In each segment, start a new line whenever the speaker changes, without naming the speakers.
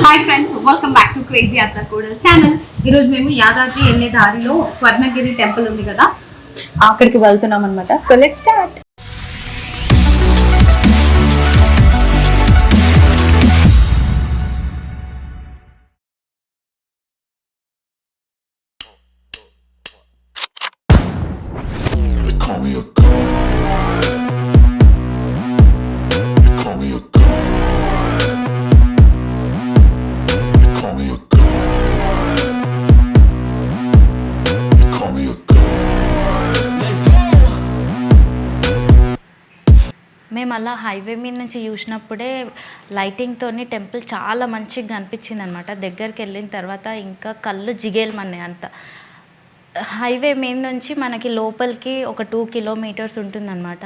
Hi friends, welcome back to crazy అత్త కోడలు channel. ఈరోజు మేము యాదాద్రి వెళ్ళే దారిలో స్వర్ణగిరి టెంపుల్ ఉంది కదా, అక్కడికి వెళ్తున్నాం అనమాట. So let's start.
మేము అలా హైవే మీద నుంచి చూసినప్పుడే లైటింగ్తో టెంపుల్ చాలా మంచిగా అనిపించింది అనమాట. దగ్గరికి వెళ్ళిన తర్వాత ఇంకా కళ్ళు జిగేలమన్నాయి అంత. హైవే మీద నుంచి మనకి లోపలికి ఒక 2 కిలోమీటర్స్ ఉంటుందన్నమాట.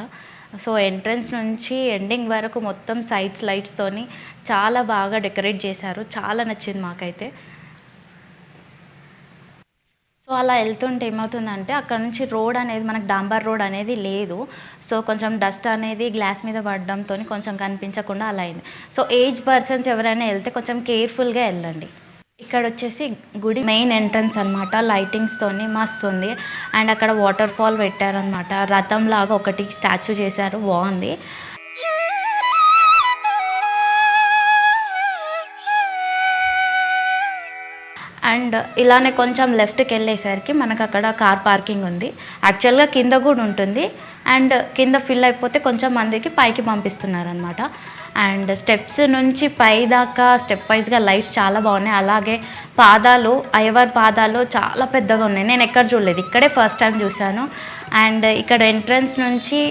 సో ఎంట్రన్స్ నుంచి ఎండింగ్ వరకు మొత్తం సైడ్స్ లైట్స్తోని చాలా బాగా డెకరేట్ చేశారు. చాలా నచ్చింది మాకైతే. సో అలా వెళ్తుంటే ఏమవుతుందంటే అక్కడ నుంచి రోడ్ అనేది మనకు డాంబర్ రోడ్ అనేది లేదు. సో కొంచెం డస్ట్ అనేది గ్లాస్ మీద పడడంతో కొంచెం కనిపించకుండా అలా అయింది. సో ఏజ్ పర్సన్స్ ఎవరైనా వెళ్తే కొంచెం కేర్ఫుల్గా వెళ్ళండి. ఇక్కడ వచ్చేసి గుడి మెయిన్ ఎంట్రన్స్ అనమాట. లైటింగ్స్తోని మస్తు ఉంది. అండ్ అక్కడ వాటర్ ఫాల్ పెట్టారనమాట. రథం లాగా ఒకటి స్టాచ్యూ చేశారు, బాగుంది. అండ్ ఇలానే కొంచెం లెఫ్ట్కి వెళ్ళేసరికి మనకు అక్కడ కార్ పార్కింగ్ ఉంది. యాక్చువల్గా కింద కూడా ఉంటుంది. అండ్ కింద ఫిల్ అయిపోతే కొంచెం మందికి పైకి పంపిస్తున్నారనమాట. అండ్ స్టెప్స్ నుంచి పై దాకా స్టెప్ వైజ్గా లైట్స్ చాలా బాగున్నాయి. అలాగే పాదాలు, అయ్యవారి పాదాలు చాలా పెద్దగా ఉన్నాయి. నేను ఎక్కడ చూడలేదు, ఇక్కడే ఫస్ట్ టైం చూశాను. అండ్ ఇక్కడ ఎంట్రన్స్ నుంచి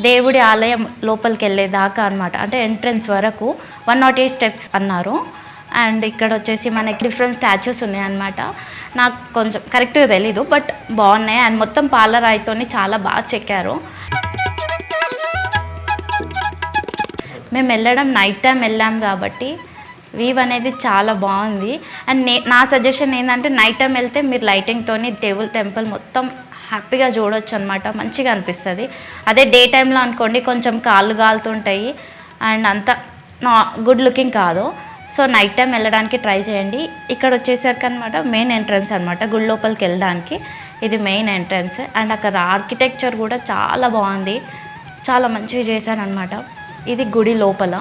దేవుడి ఆలయం లోపలికి వెళ్ళేదాకా అనమాట. అంటే ఎంట్రన్స్ వరకు 108 స్టెప్స్ అన్నారు. అండ్ ఇక్కడ వచ్చేసి మనకి డిఫరెంట్ స్టాచ్యూస్ ఉన్నాయన్నమాట. నాకు కొంచెం కరెక్ట్గా తెలీదు, బట్ బాగున్నాయి. అండ్ మొత్తం పాలరాయితో చాలా బాగా చెక్కారు. మేము వెళ్ళడం నైట్ టైం వెళ్ళాం కాబట్టి వ్యూ అనేది చాలా బాగుంది. అండ్ నా సజెషన్ ఏంటంటే నైట్ టైం వెళ్తే మీరు లైటింగ్తో దేవుల్ టెంపుల్ మొత్తం హ్యాపీగా చూడొచ్చు అనమాట. మంచిగా అనిపిస్తుంది. అదే డే టైంలో అనుకోండి కొంచెం కాళ్ళు కాలుతుంటాయి అండ్ అంత గుడ్ లుకింగ్ కాదు. సో నైట్ టైం వెళ్ళడానికి ట్రై చేయండి. ఇక్కడ వచ్చేసరికి అనమాట మెయిన్ ఎంట్రన్స్ అనమాట. గుడి లోపలికి వెళ్ళడానికి ఇది మెయిన్ ఎంట్రన్స్. అండ్ అక్కడ ఆర్కిటెక్చర్ కూడా చాలా బాగుంది, చాలా మంచిగా చేశారనమాట. ఇది గుడి లోపల.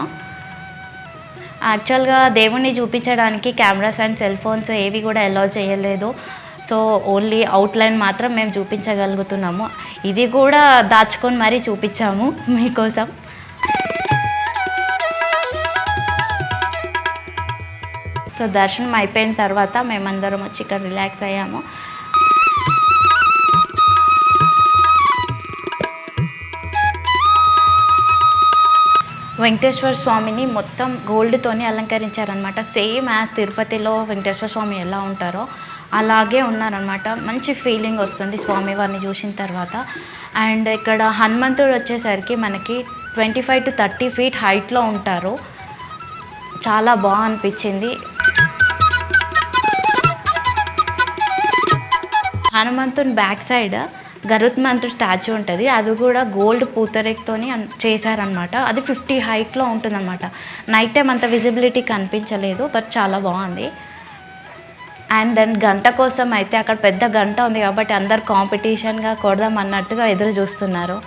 యాక్చువల్గా దేవుణ్ణి చూపించడానికి కెమెరాస్ అండ్ సెల్ ఫోన్స్ ఏవి కూడా అలౌ చేయలేదు. సో ఓన్లీ అవుట్లైన్ మాత్రం మేము చూపించగలుగుతున్నాము. ఇది కూడా దాచుకొని మరీ చూపించాము మీకోసం. సో దర్శనం అయిపోయిన తర్వాత మేమందరం వచ్చి ఇక్కడ రిలాక్స్ అయ్యాము. వెంకటేశ్వర స్వామిని మొత్తం గోల్డ్తోని అలంకరించారనమాట. సేమ్ యాజ్ తిరుపతిలో వెంకటేశ్వర స్వామి ఎలా ఉంటారో అలాగే ఉన్నారనమాట. మంచి ఫీలింగ్ వస్తుంది స్వామివారిని చూసిన తర్వాత. అండ్ ఇక్కడ హనుమంతుడు వచ్చేసరికి మనకి 25 to 30 feet హైట్లో ఉంటారు. చాలా బాగా అనిపించింది. హనుమంతుని బ్యాక్ సైడ్ గరుత్మంతుడు స్టాచ్యూ ఉంటుంది. అది కూడా గోల్డ్ పూతరేక్తోని చేశారనమాట. అది 50 హైట్లో ఉంటుందన్నమాట. నైట్ టైం అంత విజిబిలిటీ కనిపించలేదు, బట్ చాలా బాగుంది. అండ్ దెన్ గంట కోసం అయితే అక్కడ పెద్ద గంట ఉంది కాబట్టి అందరు కాంపిటీషన్గా కొడదాం అన్నట్టుగా ఎదురు చూస్తున్నారు.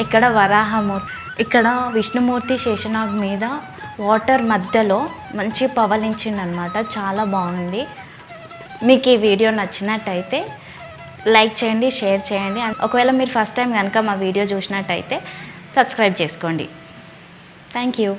ఇక్కడ వరాహమూర్తి, ఇక్కడ విష్ణుమూర్తి శేషనాగ్ మీద వాటర్ మధ్యలో మంచి పవలించిందనమాట. చాలా బాగుంది. మీకు ఈ వీడియో నచ్చినట్టయితే లైక్ చేయండి, షేర్ చేయండి. ఒకవేళ మీరు ఫస్ట్ టైం కనుక మా వీడియో చూసినట్టయితే సబ్స్క్రైబ్ చేసుకోండి. Thank you.